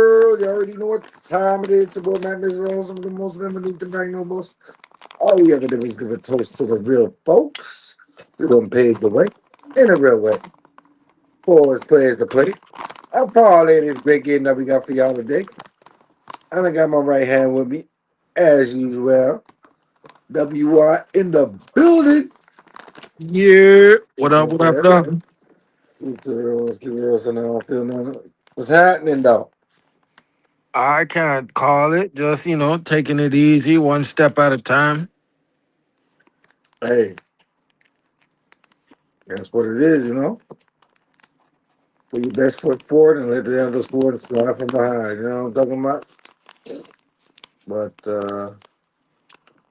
world. You already know what time it is. About my Mrs. Some of the most limited to bring no boss. All we ever did was give a toast to the real folks. We done paved the way in a real way. For us players to play. I'll parlay this great game that we got for y'all today. And I got my right hand with me, as usual. WR in the building. Yeah. What up? Yes, What up, sir. though? Keep the rules, keep the rules, and I don't feel nothing. What's happening, though? I can't call it. Just, taking it easy, one step at a time. Hey, that's what it is, you know? Put your best foot forward and let the other foot slide from behind. You know what I'm talking about? But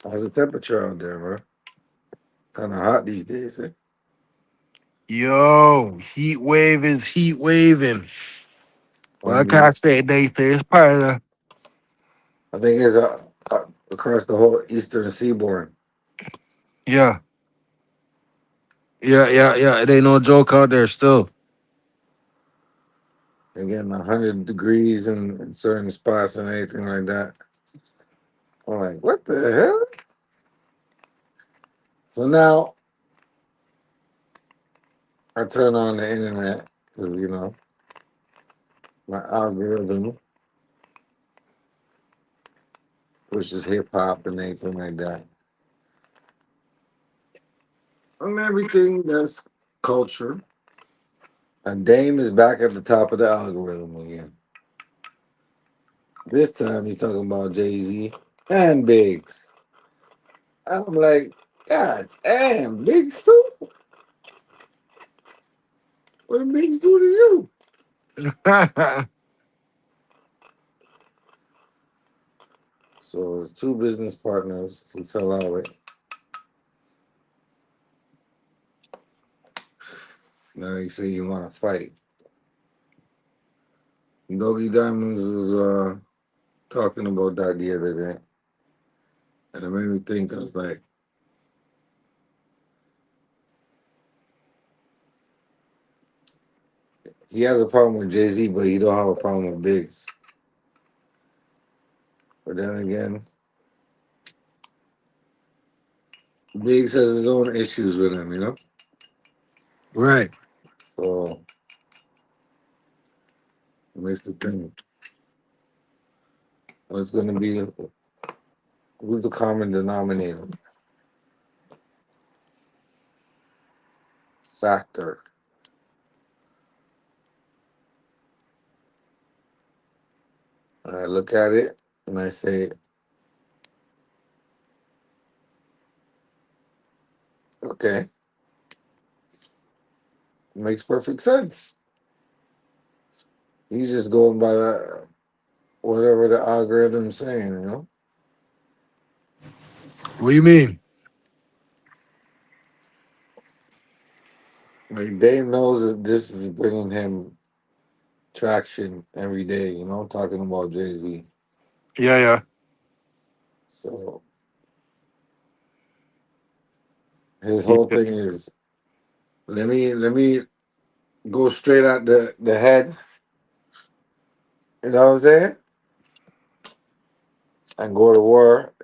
how's the temperature out there, bro? Kind of hot these days, eh? Yo, heat wave is heat waving. I Well, I mean, can't say they say it's part of the. I think it's across the whole eastern seaboard. Yeah. Yeah. It ain't no joke out there still. They're getting 100 degrees in certain spots and anything like that. I'm like, what the hell? So now I turn on the internet because, my algorithm pushes hip hop and anything like that. And everything that's culture. And Dame is back at the top of the algorithm again. This time you're talking about Jay-Z and Biggs. I'm like, God damn, Biggs too? What did Biggs do to you? So it's two business partners who fell out with. Now you say you want to fight. Doggy Diamonds was talking about that the other day. And it made me think, I was like, he has a problem with Jay-Z, but he don't have a problem with Biggs. But then again, Biggs has his own issues with him, you know? Right. So it makes me think, what's going to be, who's the common denominator factor? And I look at it and I say, okay, makes perfect sense. He's just going by whatever the algorithm's saying, you know? What do you mean? Like Dave knows that this is bringing him traction every day, you know, talking about Jay-Z. Yeah. So his whole Yeah. thing is let me go straight at the head, you know what I'm saying? And go to war.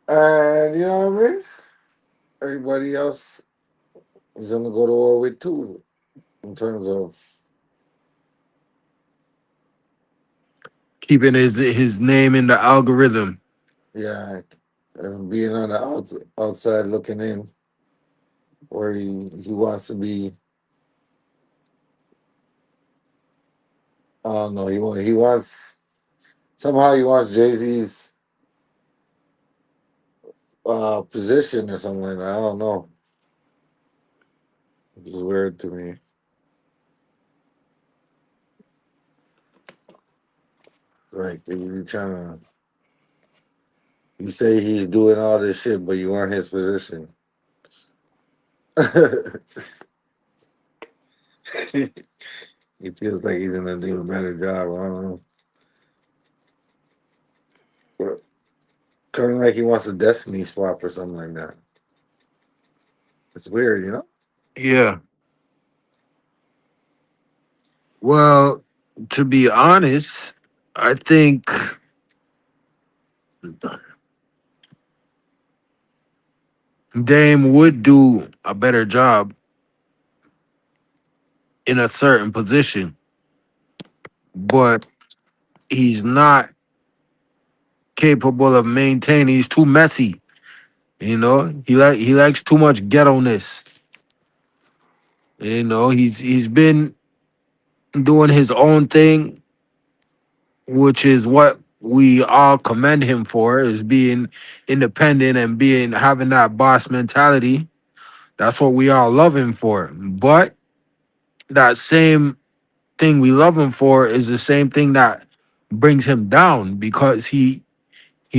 And you know what I mean? Everybody else is gonna go to war with too, in terms of Keeping his name in the algorithm. yeah, and being on the outside looking in, where he wants to be. I don't know. He wants somehow he wants Jay Z's position or something like that. I don't know. It's weird to me. Like you trying to you say he's doing all this shit, but you want his position. He feels like he's gonna do a better job. I don't know. Kind of like he wants a destiny swap or something like that. It's weird, you know. Yeah. Well, to be honest, I think Dame would do a better job in a certain position, but he's not capable of maintaining. He's too messy. He likes too much ghetto ness. He's been doing his own thing, which is what we all commend him for, is being independent and being having that boss mentality. That's what we all love him for. But that same thing we love him for is the same thing that brings him down because he's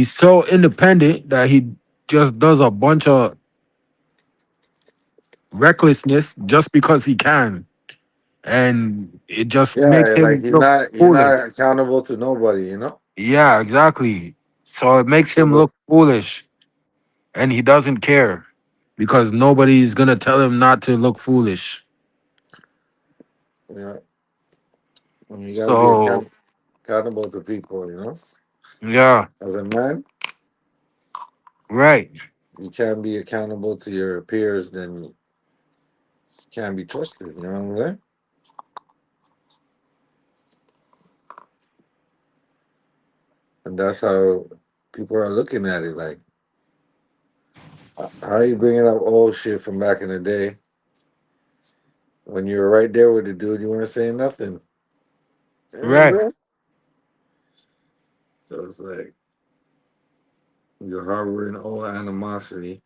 so independent that he just does a bunch of recklessness just because he can. And it just makes Yeah, like him look he's foolish. not accountable to nobody, you know? Yeah, exactly. So it makes him So look foolish and he doesn't care because nobody's gonna tell him not to look foolish. yeah, I mean, you gotta be So accountable to people, you know? yeah, As a man, right. you can't be accountable to your peers, then you can't be trusted, you know what I'm saying? And that's how people are looking at it. Like, how you bringing up old shit from back in the day when you were right there with the dude, you weren't saying nothing. You know what I'm Right. saying? So it's like you're harboring old animosity,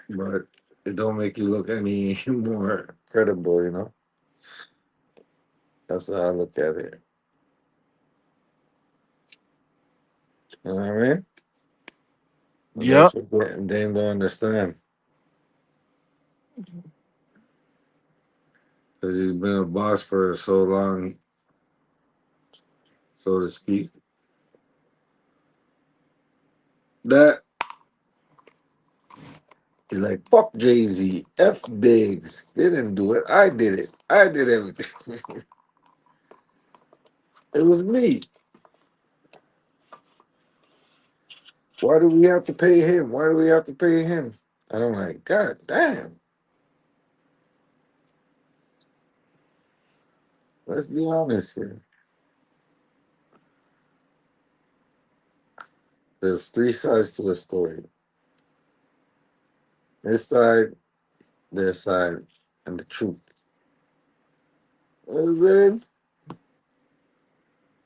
but it don't make you look any more credible, you know? That's how I look at it. You know what I mean? And Yep. that's what Dame don't understand. Because he's been a boss for so long, so to speak, that he's like, fuck Jay Z, F Biggs. They didn't do it. I did it. I did everything. It was me. Why do we have to pay him? Why do we have to pay him? And I'm like, God damn. Let's be honest here. There's three sides to a story. This side, their side, and the truth. That's it.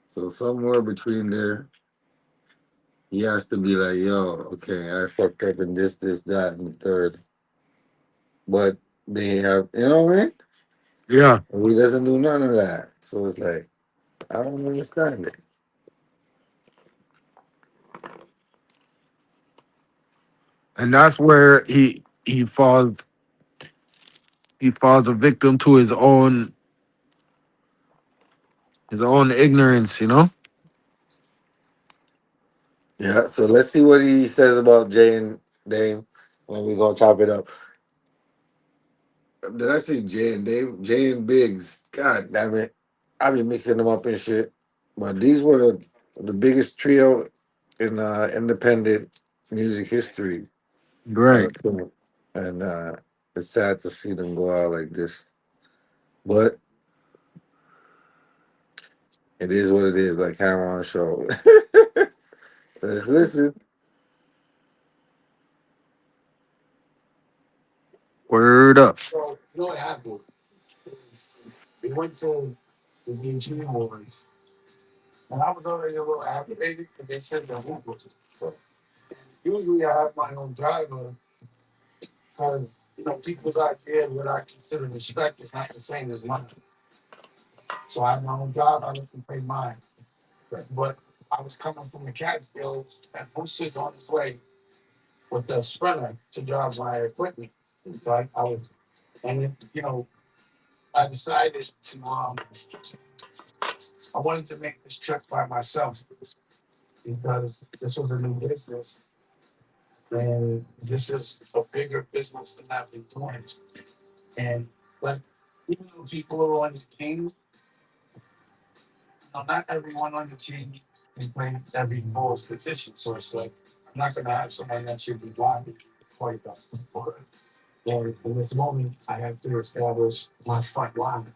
So somewhere between there, he has to be like, yo, okay, I fucked up in this, that, and the third. But they have, you know what I mean? Yeah. And he doesn't do none of that. So it's like, I don't understand it. And that's where he falls a victim to his own ignorance. Yeah, so let's see what he says about Jay and Dame when we gonna chop it up. Did I say Jay and Dame? Jay and Biggs. God damn it. I be mixing them up and shit. But these were the biggest trio in independent music history. Right. And it's sad to see them go out like this. But it is what it is, like Cameron show. Let's listen. Word up. even though people are on the team, not everyone on the team is playing every ball's position. So it's like I'm not gonna have someone that should be blocking quite that. And in this moment, I have to establish my front line.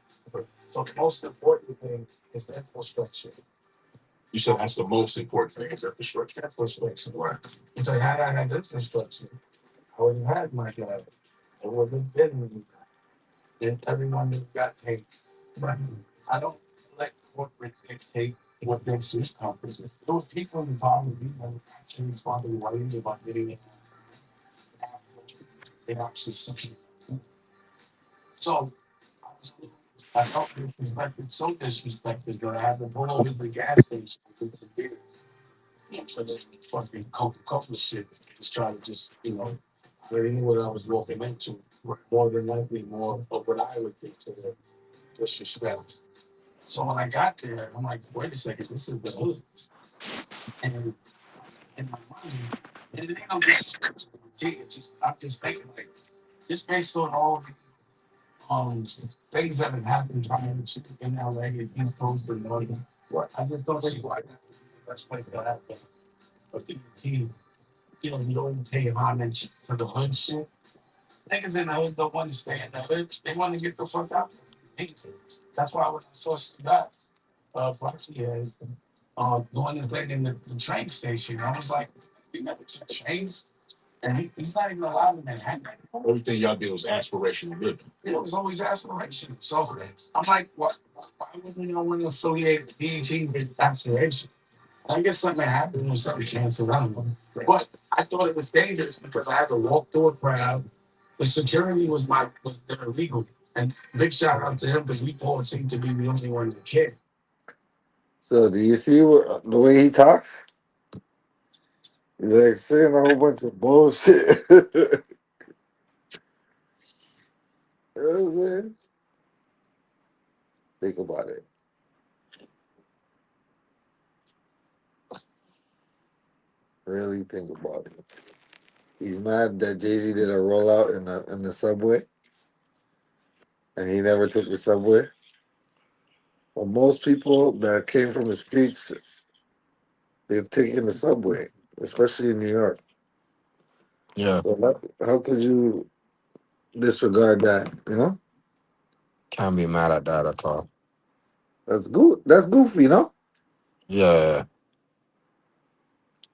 So the most important thing is the infrastructure. You said that's the most important thing is infrastructure. Infrastructure, right? Because had I had infrastructure, I would have had my guys. I would have been and everyone that got paid. But I don't let corporate dictate what makes these conferences. Those people involved with me are actually responding worries about getting it. They actually see. So I felt disrespected, so disrespected that I had to pull over to the gas station with the beer. So there's fucking Coca-Cola shit. Just try to just, I already knew what I was walking into. More than likely, more of what I would consider disrespect. So when I got there, I'm like, wait a second, this is the hood. And in my mind, and it ain't no disrespect to the G. It's just I'm just thinking like, just based on all the things that have happened prior to in LA and East Coast and Northern. Right. I just don't see why that's place to happen. But the team, you don't pay homage to the hood shit. Niggas in the hood don't want to stay in the hood. They want to get the fuck out. That's why when I saw Studs, Rocky had going and playing in the train station, I was like, you never took trains. And he's not even allowed in Manhattan anymore. Everything y'all did was aspirational living. It was always aspirational. So I'm like, why wouldn't y'all want to affiliate BET with aspiration? I guess something happened when something canceled out. But I thought it was dangerous because I had to walk through a crowd. The security was there illegal. And big shout out to him because we all seemed to be the only one that cared. So do you see the way he talks? He's like saying a whole bunch of bullshit. You know what I'm saying? Think about it. Really think about it. He's mad that Jay Z did a rollout in the subway, and he never took the subway. Well, most people that came from the streets, they've taken the subway, especially in New York. Yeah, So how could you disregard that? You know, can't be mad at that at all. that's good. That's goofy. You know. Yeah,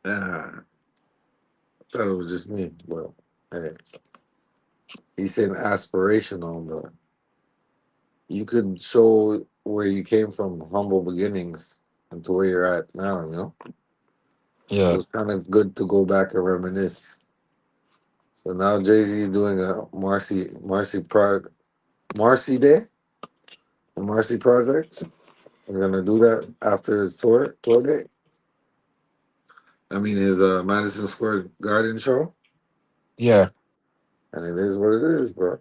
Yeah, I thought it was just me, but hey, he's saying aspirational, but you could show where you came from, humble beginnings, and to where you're at now. You know, so yeah, it's kind of good to go back and reminisce. So now Jay Z's doing a Marcy Day, a Marcy project. We're gonna do that after his tour date. I mean his Madison Square Garden show, yeah. and it is what it is, bro.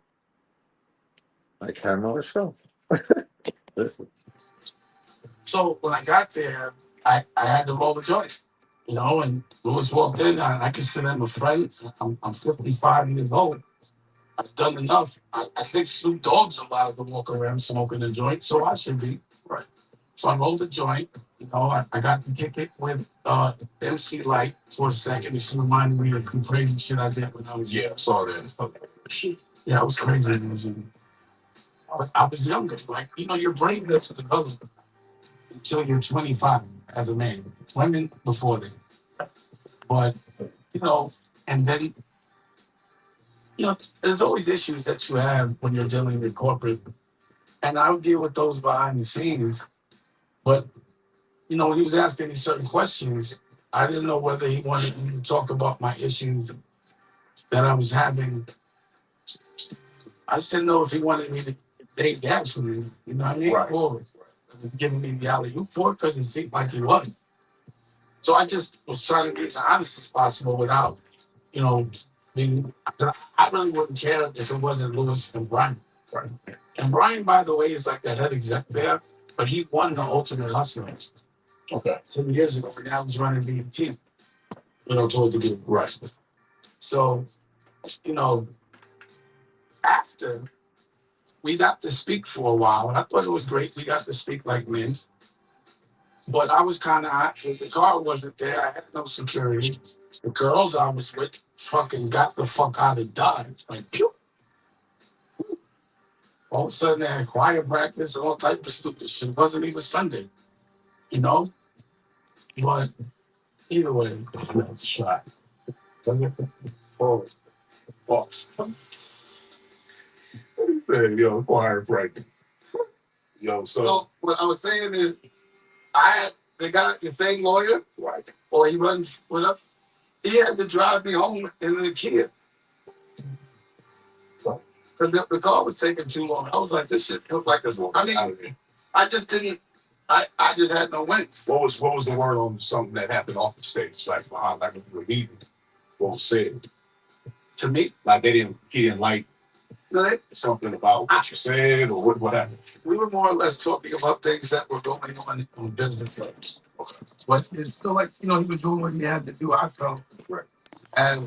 I can't know a show. Listen, So when I got there, I had to roll the joint, and Louis walked in, and I consider him a friend. I'm 55 years old. I've done enough. I think Snoop Dogg's allowed to walk around smoking a joint, so I should be. Right. So I rolled the joint. I got to kick it with MC Light for a second. She reminded me of some crazy shit I did when I was young. Saw that. Yeah, I was crazy. But I was younger. Like, your brain doesn't develop until you're 25 as a man. Women before then. But, you know, and then, there's always issues that you have when you're dealing with corporate. And I would deal with those behind the scenes. But, when he was asking me certain questions, I didn't know whether he wanted me to talk about my issues that I was having. I just didn't know if he wanted me to date actually, you know what I mean? Right. Or he was giving me the alley oop for it because it seemed like he was. So I just was trying to be as honest as possible without, you know, being. I really wouldn't care if it wasn't Lewis and Brian. Right. And Brian, by the way, is like the head exec there, but he won the Ultimate Hustler. Okay. 2 years ago, and now he's running BET, toward the group. Right. So, you know, after we got to speak for a while, and I thought it was great. We got to speak like men, but I was kind of hot because the car wasn't there. I had no security. The girls I was with fucking got the fuck out of Dodge. Like, pew. All of a sudden, they had choir practice and all type of stupid shit. It wasn't even Sunday, you know? But either way, that's a shot. Oh, oh. Said, yo, choir practice. Yo, so what I was saying is, they got the same lawyer, right? Or he runs with up. He had to drive me home in the Kia because the car was taking too long. I was like, this shit looked like this. I mean, I just didn't. I just had no wins. What was the word on something that happened off the stage? Like behind, like if you were leaving, what was said to me? Like he didn't like something about what you said or what happened. We were more or less talking about things that were going on business levels. Okay. But it's still like he was doing what he had to do. I felt right. As a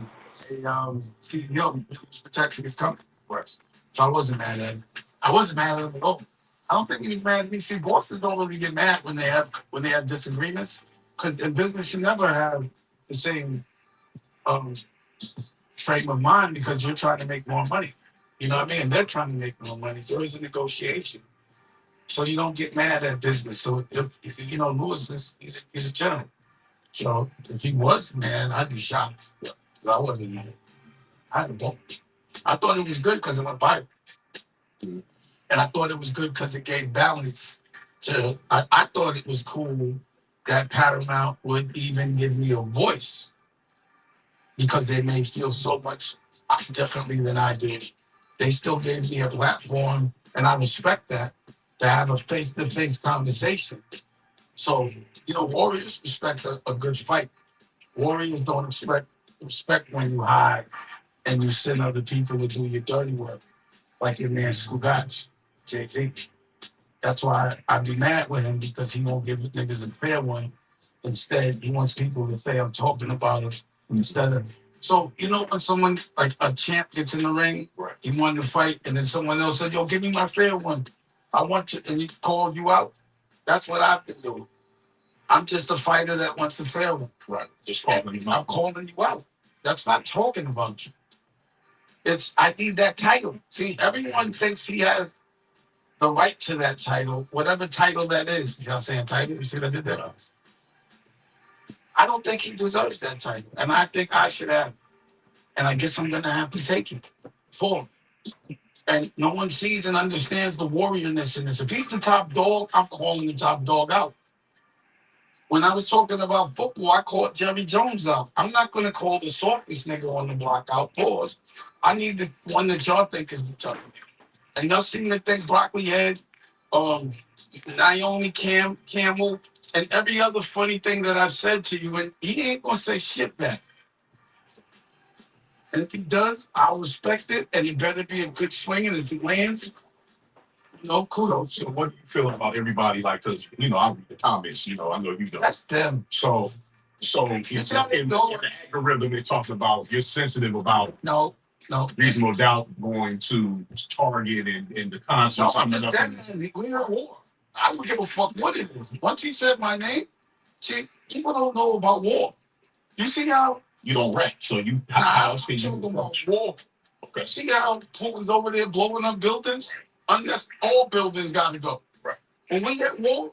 CEO, he was protecting his company. Right. So I wasn't mad at him. I wasn't mad at him at all. I don't think he was mad at me. See, bosses don't really get mad when they have disagreements, because in business you never have the same um, frame of mind because you're trying to make more money. You know what I mean? They're trying to make more money. So it's a negotiation. So you don't get mad at business. So if Lewis he's a gentleman. So if he was mad, I'd be shocked. But I wasn't mad. I had a vote. I thought it was good because it went by. And I thought it was good because it gave balance to. I thought it was cool that Paramount would even give me a voice because they may feel so much differently than I did. They still gave me a platform, and I respect that, to have a face-to-face conversation. So, warriors respect a good fight. Warriors don't respect when you hide and you send other people to do your dirty work, like your man Scugats, Jay-Z. That's why I be mad with him because he won't give niggas a fair one. Instead, he wants people to say I'm talking about it instead of. So when someone like a champ gets in the ring, right, he wanted to fight, and then someone else said, "Yo, give me my fair one. I want you," and he called you out. That's what I've been doing. I'm just a fighter that wants a fair one. Right. Just calling you out. I'm calling you out. That's not talking about you. I need that title. See, everyone thinks he has the right to that title, whatever title that is. You know what I'm saying? Title. You see what I did there? I don't think he deserves that title. And I think I should have. And I guess I'm gonna have to take it. For and no one sees and understands the warriorness in this. If he's the top dog, I'm calling the top dog out. When I was talking about football, I called Jerry Jones out. I'm not gonna call the softest nigga on the block out. Pause. I need the one that y'all think is tough. And y'all seem to think Broccoli Head, um, Naomi Campbell, and every other funny thing that I've said to you, and he ain't gonna say shit back. And if he does, I'll respect it, and he better be a good swinger. And if he lands, kudos. So what do you feel about everybody? Like, because I read the comments. I know you don't. That's them. So in the algorithm, it talks about you're sensitive about no reasonable doubt going to Target and the concerts. We're at war. I don't give a fuck what it is. Once he said my name, see, people don't know about war. You see how you don't rent, so how else can you about war? Okay. See how Putin's over there blowing up buildings? Unless all buildings got to go. Right. When we get war,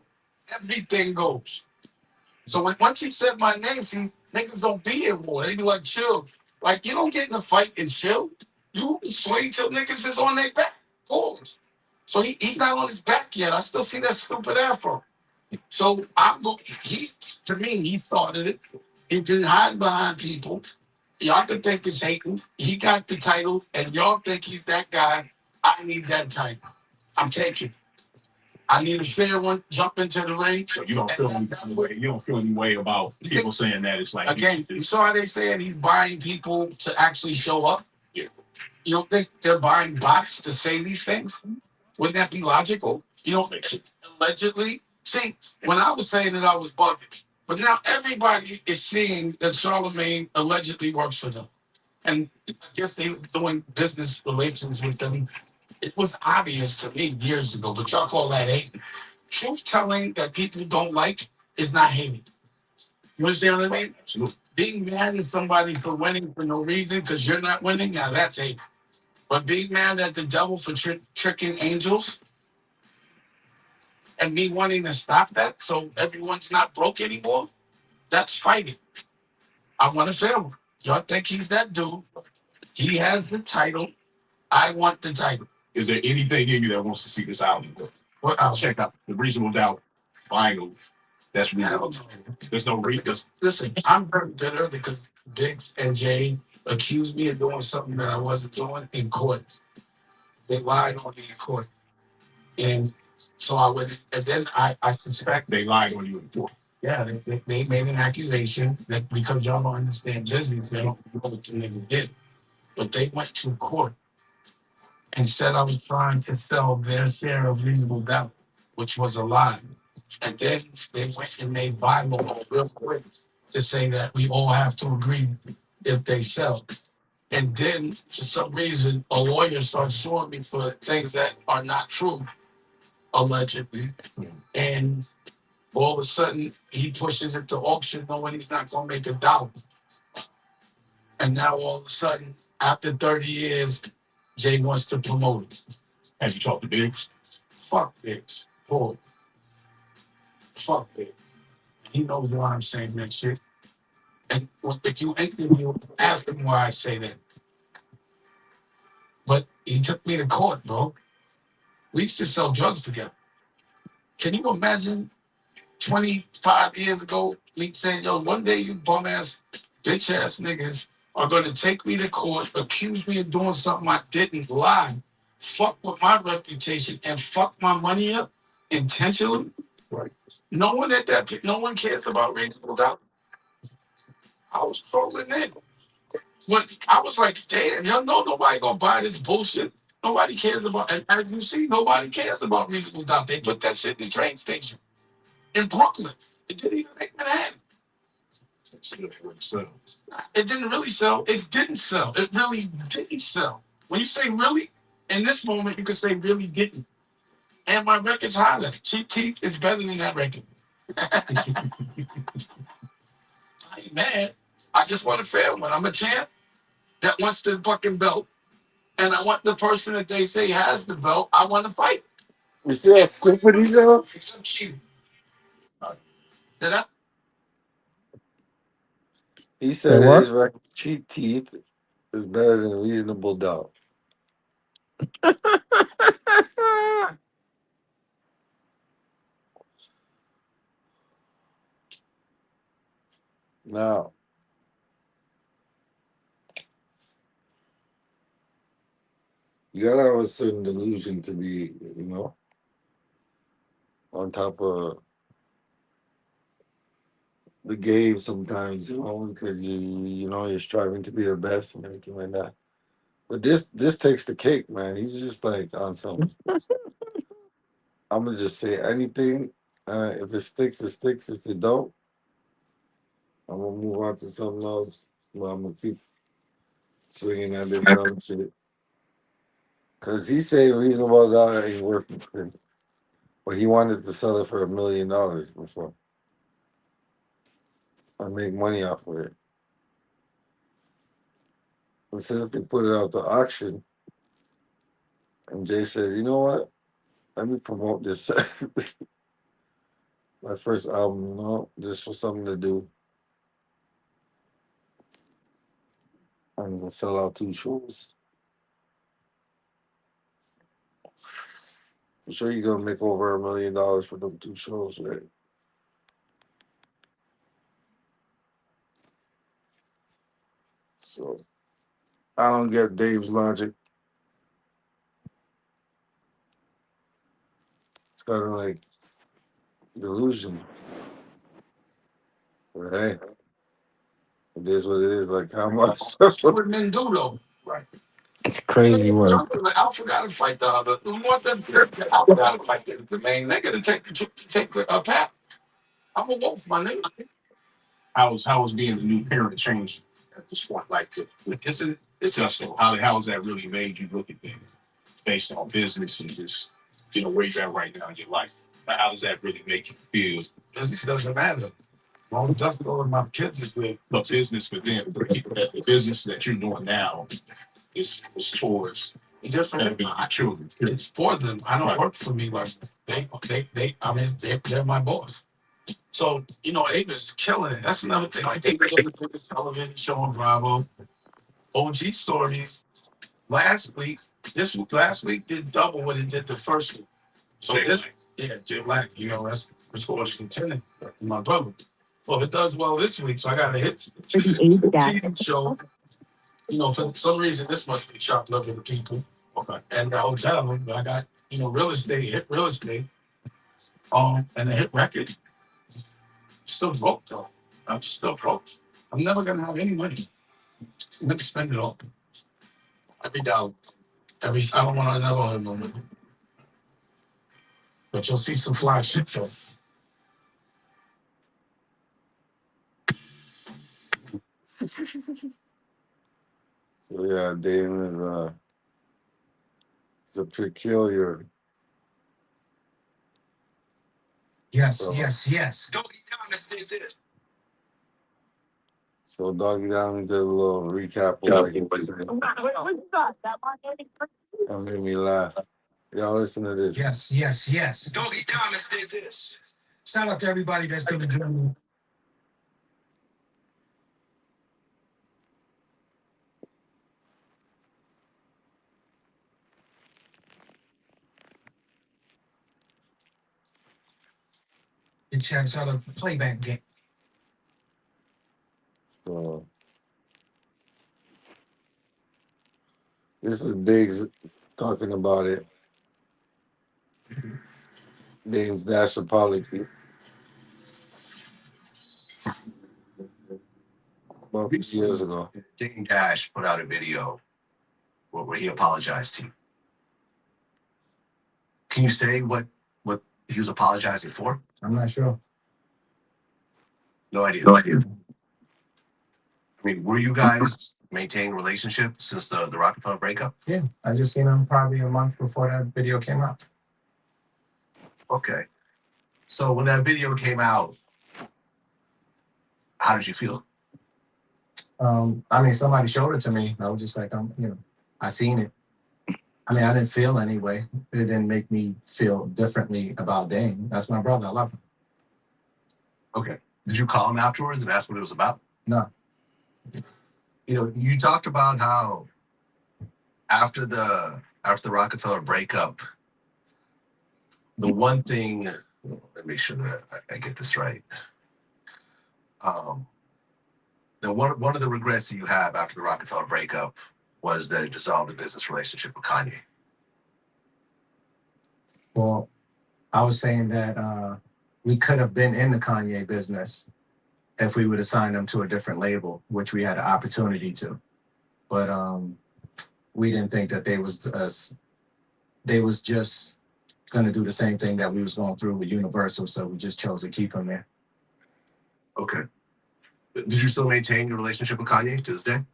everything goes. So once he said my name, see, niggas don't be in war. They be like, chill. Like, you don't get in a fight and chill. You swing till niggas is on their back. Pause. So he's not on his back yet. I still see that stupid afro. So to me, he started it. He been hiding behind people. Y'all can think it's hating. He got the title, and y'all think he's that guy. I need that title. I'm taking it. I need a fair one. Jump into the ring. So you don't feel any way. You don't feel any way about people saying that it's like again. You saw how they saying he's buying people to actually show up. Yeah. You don't think they're buying bots to say these things? Wouldn't that be logical? You don't think allegedly? See, when I was saying that, I was bugging. But now everybody is seeing that Charlemagne allegedly works for them. And I guess they're doing business relations with them It was obvious to me years ago, but y'all call that hate. Truth telling that people don't like is not hating. You understand what I mean? Absolutely. Being mad at somebody for winning for no reason because you're not winning, now that's hate. But being mad at the devil for tricking angels and me wanting to stop that so everyone's not broke anymore, that's fighting. I want to fail. Y'all think he's that dude. He has the title. I want the title. Is there anything in you that wants to see this album? What I'll check out the Reasonable Doubt vinyl. That's real. There's no reason. Listen, I'm very bitter because Biggs and Jay accused me of doing something that I wasn't doing in court. They lied on me in court. And so I went, and then I suspect they lied on you in court. Yeah, they made an accusation that because y'all don't understand business, they don't know what the niggas did. But they went to court and said I was trying to sell their share of reasonable doubt, which was a lie. And then they went and made bylaws real quick to say that we all have to agree if they sell. And then for some reason, a lawyer starts suing me for things that are not true, allegedly. And all of a sudden, he pushes it to auction knowing he's not going to make $1. And now all of a sudden, after 30 years, Jay wants to promote it. Have you talked to Biggs? Fuck Biggs. Boy, fuck Biggs. He knows why I'm saying that shit. And if you interview, ask him why I say that. But he took me to court, bro. We used to sell drugs together. Can you imagine 25 years ago me saying, yo, one day you bum ass, bitch ass niggas are going to take me to court, accuse me of doing something I didn't, lie, fuck with my reputation, and fuck my money up intentionally? Right. No one cares about reasonable doubt. I was trolling in. When I was like, damn, y'all know nobody gonna buy this bullshit. Nobody cares about, and as you see, nobody cares about reasonable doubt. They put that shit in the train station in Brooklyn. It didn't even make Manhattan. It didn't really sell. It didn't sell. It really didn't sell. When you say really, in this moment, you can say really didn't. And my record's hotter. Cheap Teeth is better than that record. I ain't mad. I just want a fair one. I'm a champ that wants the fucking belt. And I want the person that they say has the belt. I want to fight. You see how stupid he sounds? Except cheating. Did I? He Say said what? his record, Cheat Teeth, is better than Reasonable Doubt. Now, you gotta have a certain delusion to be, on top of the game sometimes, because you're striving to be the best and everything like that. But this takes the cake, man. He's just like on some. I'm gonna just say anything. If it sticks, it sticks. If it don't, I'm gonna move on to something else. But I'm gonna keep swinging at this dumb shit. Cause he said reasonable doubt ain't worth it. But he wanted to sell it for $1 million before I make money off of it. And since they put it out to auction, and Jay said, you know what? Let me promote this my first album, just for something to do. I'm gonna sell out 2 shows. For sure you're gonna make over $1 million for them 2 shows, right? So I don't get Dave's logic. It's kind of like delusion. But hey, it is what it is. Like how much? What men do though, right? It's crazy work. Like Alpha got to fight the other. We want them. Alpha got to fight the main nigga to take the path. I'm a wolf, my nigga. How's being the new parent changed at this point? Like this is Justin. How has that really made you look at things? based on business and just, where you're at right now in your life. But how does that really make you feel? Business doesn't matter. As long as that's all my kids is with. But business for them, the business that you're doing now is towards different children. It's for them. I don't work for me. Like I mean, they're my boss. So, they was killing it. That's another thing. Like, they was on the biggest television show on Bravo. OG Stories last week did double what it did the first week. So Jay Black, that's Gordon's lieutenant, my brother. Well, it does well this week, so I got to hit the TV show. For some reason, this must be chopped up with the people. Okay. And the hotel, I got, hit real estate, and a hit record. Still broke though. I'm still broke. I'm never gonna have any money. I'm gonna spend it all. Every dollar. I don't want to never have no money. But you'll see some fly shit though. So yeah, Damon is it's a peculiar. Yes. Don't be honest, did this. So Doggy Down did a little recap of what he was saying. That made me laugh. Y'all listen to this. Yes. Doggy Diamonds did this. Shout out to everybody that's gonna join me. Shout out the playback game. So this is Biggs talking about it. Dame's Dash apology. About few years ago. Dame Dash put out a video where he apologized to you. Can you say what he was apologizing for? I'm not sure. No idea. I mean, were you guys maintaining a relationship since the Rockefeller breakup? Yeah, I just seen him probably a month before that video came out. Okay. So when that video came out, how did you feel? I mean, somebody showed it to me. I was just like, I seen it. I mean, I didn't feel anyway. It didn't make me feel differently about Dane. That's my brother. I love him. Okay. Did you call him afterwards and ask what it was about? No. You talked about how after the Rockefeller breakup, the one thing, let me make sure that I get this right. One of the regrets that you have after the Rockefeller breakup was that it dissolved the business relationship with Kanye. Well, I was saying that we could have been in the Kanye business if we would have signed him to a different label, which we had an opportunity to. But we didn't think that they was just going to do the same thing that we was going through with Universal, so we just chose to keep him there. Okay. Did you still maintain your relationship with Kanye to this day?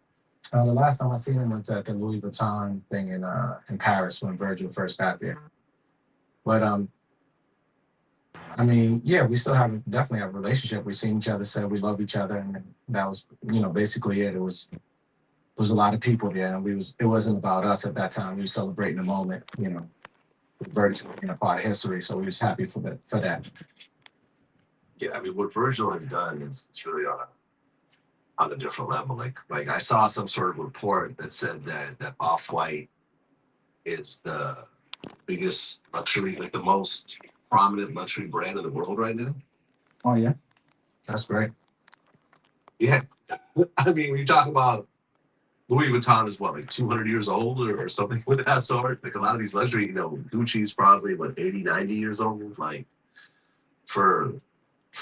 The last time I seen him was at the Louis Vuitton thing in Paris when Virgil first got there. But I mean, yeah, we still definitely have a relationship. We've seen each other, said we love each other, and that was, basically it. It was a lot of people there, and it wasn't about us at that time. We were celebrating the moment, with Virgil being a part of history, so we was happy for that. Yeah, I mean, what Virgil has done is really on a different level. Like I saw some sort of report that said that Off-White is the biggest luxury, like the most prominent luxury brand in the world right now. Oh yeah, that's great. Yeah, I mean, when you talk about Louis Vuitton is what, like 200 years old or something with that sort. Like a lot of these luxury, Gucci's probably 80, 90 years old. Like for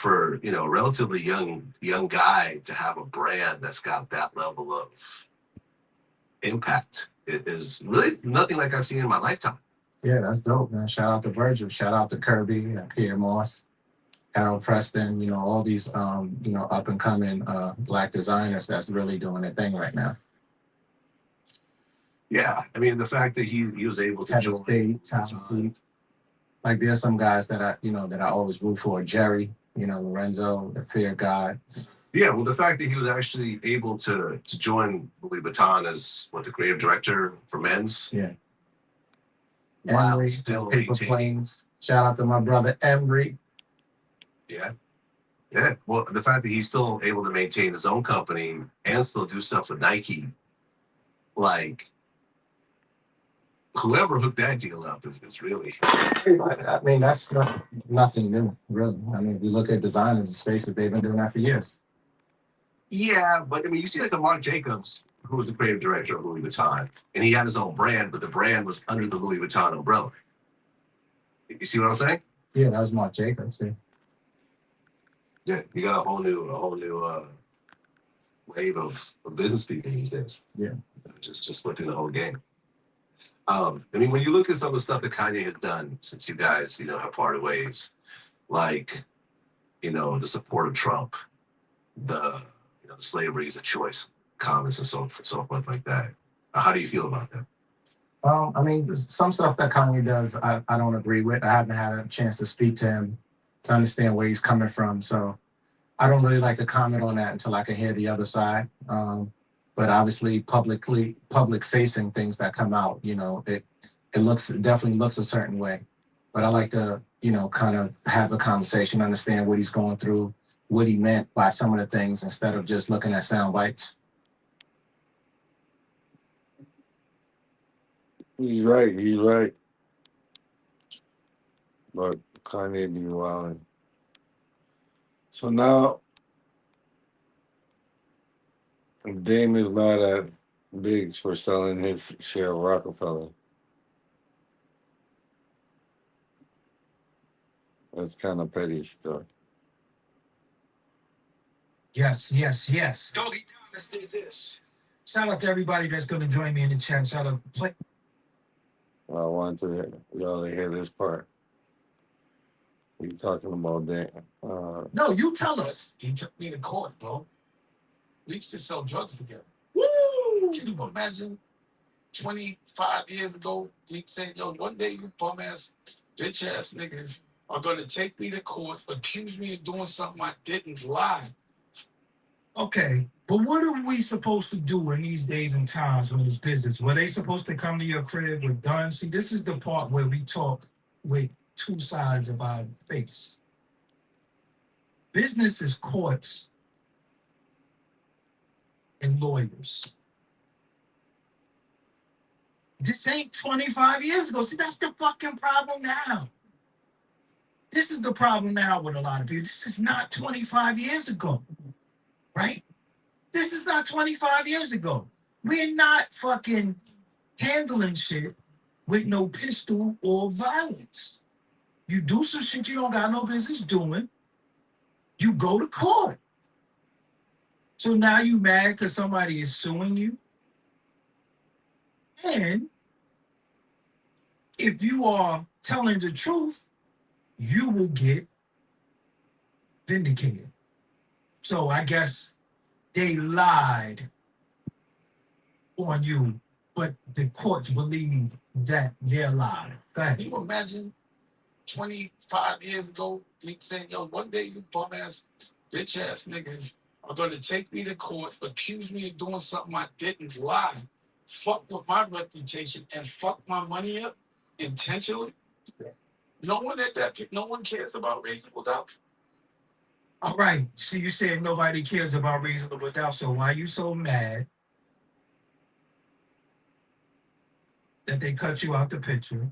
a relatively young guy to have a brand that's got that level of impact, it is really nothing like I've seen in my lifetime. Yeah, that's dope, man. Shout out to Virgil. Shout out to Kirby, Pierre Moss, Harold Preston. All these up and coming Black designers that's really doing their thing right now. Yeah, I mean the fact that he was able to Had a join. state, top fleet. Like there's some guys that I always root for. Jerry, Lorenzo, the fear God. Yeah, well, the fact that he was actually able to join Louis Vuitton as the creative director for men's. Yeah. While Emery, still paper maintaining. planes. Shout out to my brother Emery. Yeah. Yeah. Well, the fact that he's still able to maintain his own company and still do stuff with Nike, like whoever hooked that deal up is really. I mean, that's nothing new, really. I mean, if you look at designers and spaces, they've been doing that for years. Yeah, but I mean, you see like a Marc Jacobs, who was the creative director of Louis Vuitton, and he had his own brand, but the brand was under the Louis Vuitton umbrella. You see what I'm saying? Yeah, that was Marc Jacobs. Yeah, you got a whole new wave of business people these days. Yeah. Just flipping the whole game. I mean, when you look at some of the stuff that Kanye has done since you guys, have parted ways, like, the support of Trump, the slavery is a choice comments and so forth like that. How do you feel about that? I mean, there's some stuff that Kanye does, I don't agree with. I haven't had a chance to speak to him to understand where he's coming from. So I don't really like to comment on that until I can hear the other side. But obviously, public facing things that come out, it definitely looks a certain way. But I like to, kind of have a conversation, understand what he's going through, what he meant by some of the things instead of just looking at sound bites. He's right. He's right. But Kanye be wilding. So now Dame is mad at Biggs for selling his share of Rockefeller. That's kind of petty stuff. Yes. Doggy, let's do this. Shout out to everybody that's going to join me in the chat. Shout out to I wanted y'all to hear this part. We talking about that. No, you tell us. He took me to court, bro. We used to sell drugs together. Woo! Can you imagine 25 years ago, me saying, yo, one day you bum ass, bitch ass niggas are going to take me to court, accuse me of doing something I didn't, lie. Okay, but what are we supposed to do in these days and times when it's business? Were they supposed to come to your crib with guns? See, this is the part where we talk with two sides of our face. Business is courts and lawyers. This ain't 25 years ago. See, that's the fucking problem now. This is the problem now with a lot of people. This is not 25 years ago, right? This is not 25 years ago. We're not fucking handling shit with no pistol or violence. You do some shit you don't got no business doing, you go to court. So now you mad because somebody is suing you. And if you are telling the truth, you will get vindicated. So I guess they lied on you, but the courts believe that they're lying. Go ahead. Can you imagine 25 years ago me saying, yo, one day you bum ass, bitch ass niggas are going to take me to court, accuse me of doing something I didn't, lie, fuck with my reputation, and fuck my money up intentionally? No one cares about reasonable doubt. All right. So you said nobody cares about reasonable doubt. So why are you so mad that they cut you out the picture?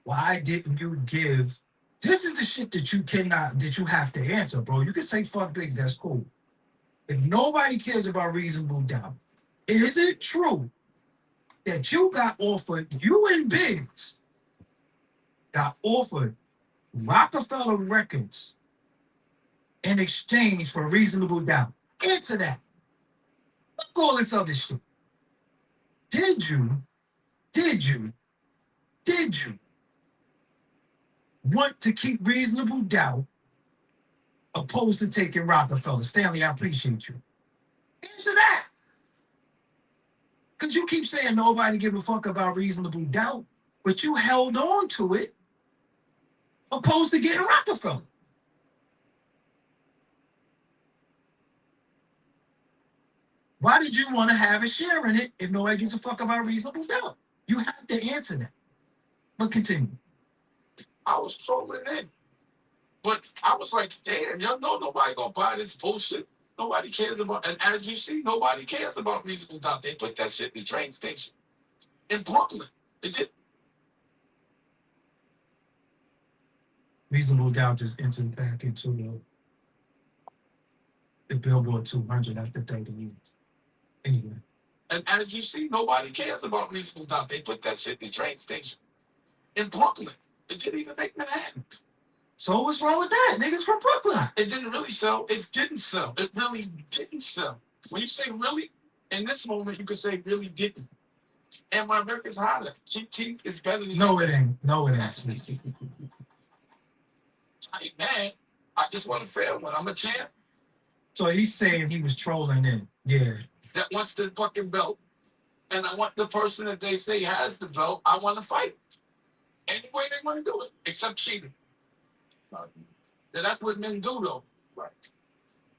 Why didn't you give? This is the shit that you have to answer, bro. You can say fuck Biggs, that's cool. If nobody cares about reasonable doubt, is it true that you and Biggs got offered Rockefeller Records in exchange for reasonable doubt? Answer that. Fuck all this other shit. Did you want to keep reasonable doubt opposed to taking Rockefeller? Stanley, I appreciate you. Answer that. Because you keep saying nobody give a fuck about reasonable doubt, but you held on to it opposed to getting Rockefeller. Why did you want to have a share in it if nobody gives a fuck about reasonable doubt? You have to answer that. But continue. I was trolling in. But I was like, damn, y'all know nobody gonna buy this bullshit. Nobody cares about, and as you see, nobody cares about reasonable doubt. They put that shit in the train station in Brooklyn. They did. Reasonable doubt just entered back into the Billboard 200 after 30 years. Anyway. And as you see, nobody cares about reasonable doubt. They put that shit in the train station in Brooklyn. It didn't even make Manhattan. So what's wrong with that? Niggas from Brooklyn. It didn't really sell. It didn't sell. It really didn't sell. When you say really, in this moment, you could say really didn't. And my record's hotter. Cheap Teeth is better than No, it ain't. No, it ain't. I ain't mad. I just want a fair one. I'm a champ So he's saying he was trolling in. Yeah. that wants the fucking belt. And I want the person that they say has the belt, I want to fight. Any way they want to do it, except cheating. And that's what men do, though. Right.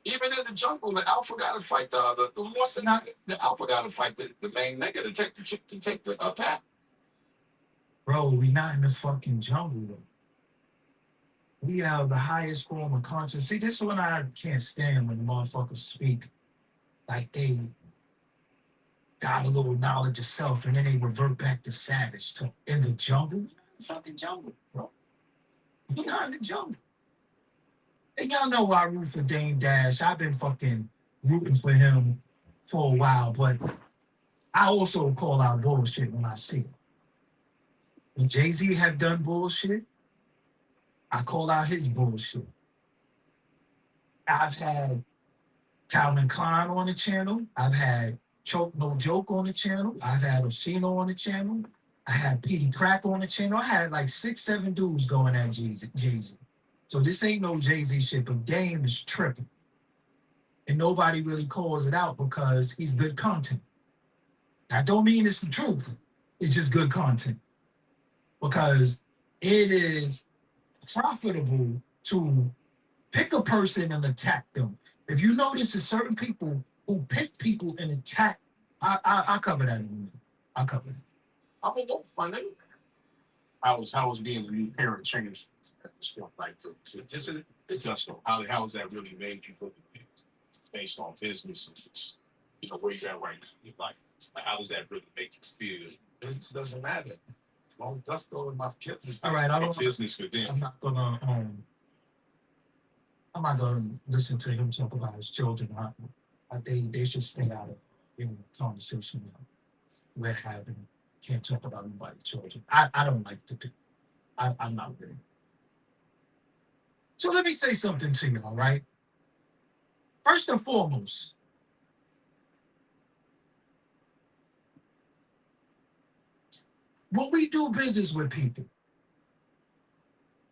Even in the jungle, the alpha got to fight the lost and not the alpha got to fight the main nigga to take the pack. Bro, we not in the fucking jungle, though. We have the highest form of conscience. See, this is what I can't stand when motherfuckers speak like they got a little knowledge of self and then they revert back to savage talk. In the jungle? We're not in the fucking jungle, bro. We're not in the jungle. And y'all know I root for Dame Dash. I've been fucking rooting for him for a while, but I also call out bullshit when I see it. When Jay-Z have done bullshit, I call out his bullshit. I've had Calvin Klein on the channel. I've had Choke No Joke on the channel. I've had Oshino on the channel. I had Petey Crack on the channel. I had like 6, 7 dudes going at Jay-Z. So this ain't no Jay-Z shit, but Dame is tripping. And nobody really calls it out because he's good content. I don't mean it's the truth. It's just good content. Because it is profitable to pick a person and attack them. If you notice, there's certain people who pick people and attack. I'll cover that in a minute. I'll cover that. I'm gonna go for my nigga. How was being the new parent changed at this point? Like, It's just how has that really made you look at things based on business and just, where you're at right now in your life? Like, how does that really make you feel? It doesn't matter. As long as Gusto and my kids is All right, I don't. Business for them. I'm not gonna listen to him talk about his children. They should stay out of conversation we're having. Can't talk about anybody's children. I don't like to do. I'm not really. So let me say something to you, all right? First and foremost, when we do business with people,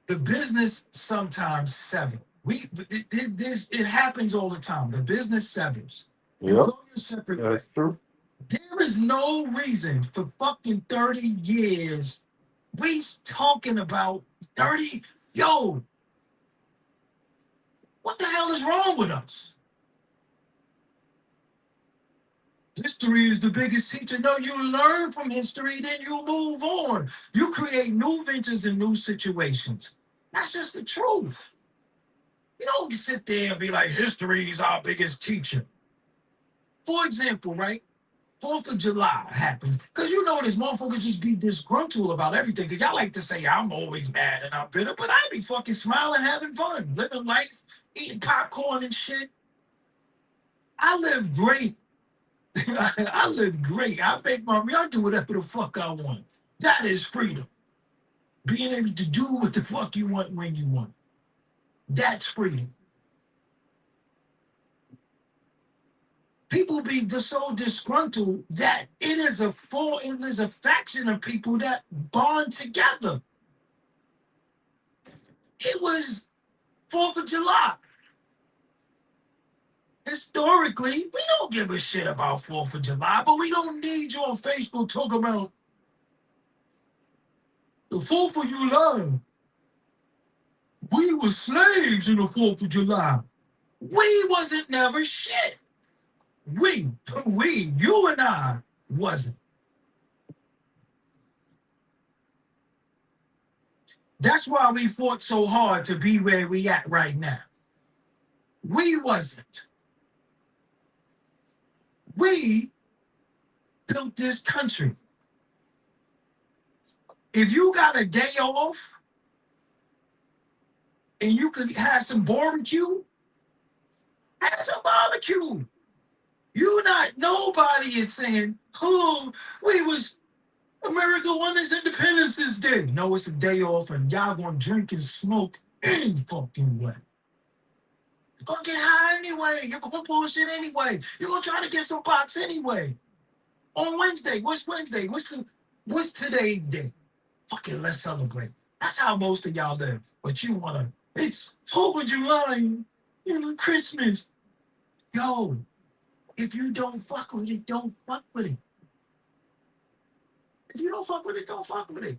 the business sometimes severs. It happens all the time. The business severs. You Yep, go your separate way. that's true. There is no reason for fucking 30 years. We talking about 30. Yo, what the hell is wrong with us? History is the biggest teacher. No, you learn from history, then you move on. You create new ventures and new situations. That's just the truth. You don't sit there and be like, history is our biggest teacher. For example, right? 4th of July happens. Because this motherfuckers just be disgruntled about everything. Because y'all like to say, I'm always mad and I'm bitter. But I be fucking smiling, having fun, living life, eating popcorn and shit. I live great. I live great. I do whatever the fuck I want. That is freedom. Being able to do what the fuck you want when you want. That's freedom. People be so disgruntled that it is a faction of people that bond together. It was 4th of July. Historically, we don't give a shit about 4th of July, but we don't need you on Facebook talking about the 4th of July. We were slaves in the 4th of July. We wasn't never shit. You and I wasn't. That's why we fought so hard to be where we at right now. We wasn't. We built this country. If you got a day off and you could have some barbecue, have some barbecue. You not, nobody is saying, oh, we was, America won its Independence this day. No, it's a day off and y'all gonna drink and smoke any fucking way. You're gonna get high anyway. You're gonna bullshit anyway. You're gonna try to get some box anyway. On Wednesday, what's Wednesday? What's today's day? Fuck it, let's celebrate. That's how most of y'all live. But you wanna, it's 4th of July, Christmas. Yo, if you don't fuck with it, don't fuck with it. If you don't fuck with it, don't fuck with it.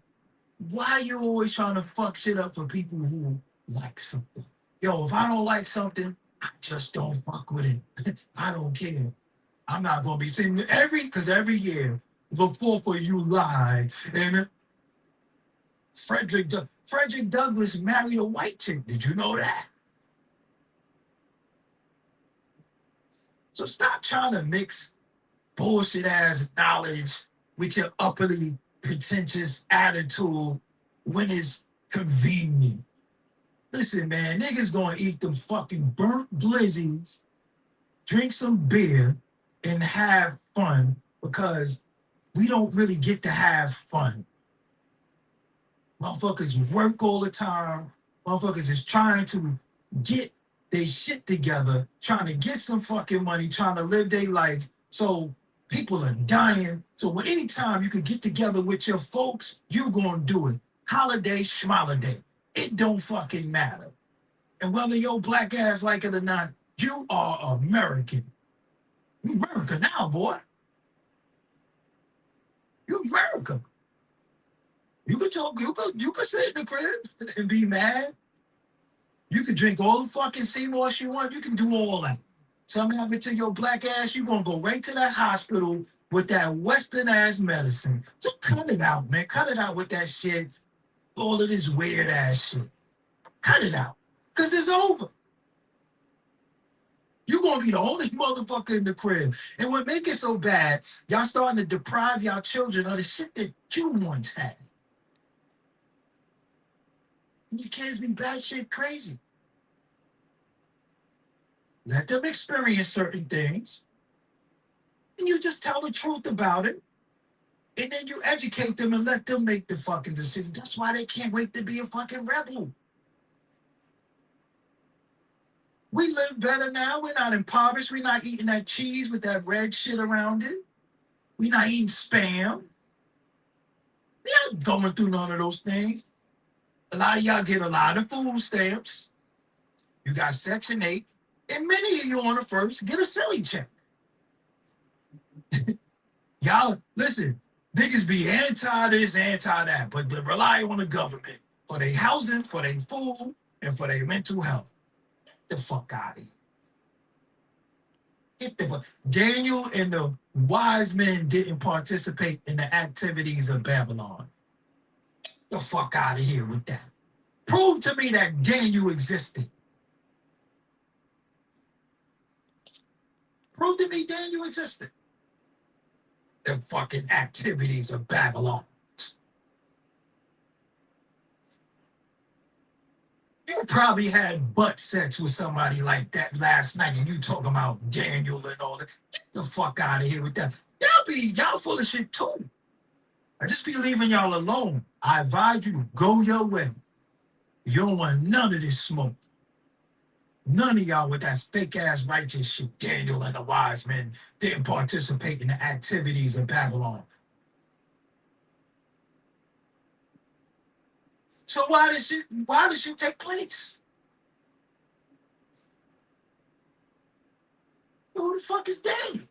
Why you always trying to fuck shit up for people who like something? Yo, if I don't like something, I just don't fuck with it. I don't care. I'm not gonna be saying because every year the 4th of July and Frederick Douglass married a white chick. Did you know that? So stop trying to mix bullshit ass knowledge with your uppity pretentious attitude when it's convenient. Listen, man, niggas gonna eat them fucking burnt glizzies, drink some beer, and have fun because we don't really get to have fun. Motherfuckers work all the time. Motherfuckers is trying to get their shit together, trying to get some fucking money, trying to live their life. So people are dying. So when anytime you can get together with your folks, you gonna do it. Holiday, schmoliday. It don't fucking matter. And whether your black ass like it or not, you are American. You America now, boy. You America. You could talk, you could sit in the crib and be mad. You can drink all the fucking Seymour you want. You can do all that. Something happen to your black ass, you gonna go right to that hospital with that Western ass medicine. So cut it out, man. Cut it out with that shit. All of this weird ass shit. Cut it out. Cause it's over. You're gonna be the only motherfucker in the crib. And what make it so bad, y'all starting to deprive y'all children of the shit that you once had. And your kids be bad shit crazy. Let them experience certain things. And you just tell the truth about it. And then you educate them and let them make the fucking decision. That's why they can't wait to be a fucking rebel. We live better now. We're not impoverished. We're not eating that cheese with that red shit around it. We're not eating spam. We're not going through none of those things. A lot of y'all get a lot of food stamps. You got Section 8. And many of you on the first get a silly check. Y'all, listen, niggas be anti this, anti that, but they rely on the government for their housing, for their food, and for their mental health. Get the fuck out of here. Get the fuck. Daniel and the wise men didn't participate in the activities of Babylon. Get the fuck out of here with that. Prove to me that Daniel existed. Prove to me Daniel existed. The fucking activities of Babylon. You probably had butt sex with somebody like that last night, and you talking about Daniel and all that. Get the fuck out of here with that. Y'all full of shit too. I just be leaving y'all alone. I advise you to go your way. You don't want none of this smoke. None of y'all with that fake ass righteous shit. Daniel and the wise men didn't participate in the activities of Babylon. So why did shit take place? Who the fuck is Daniel?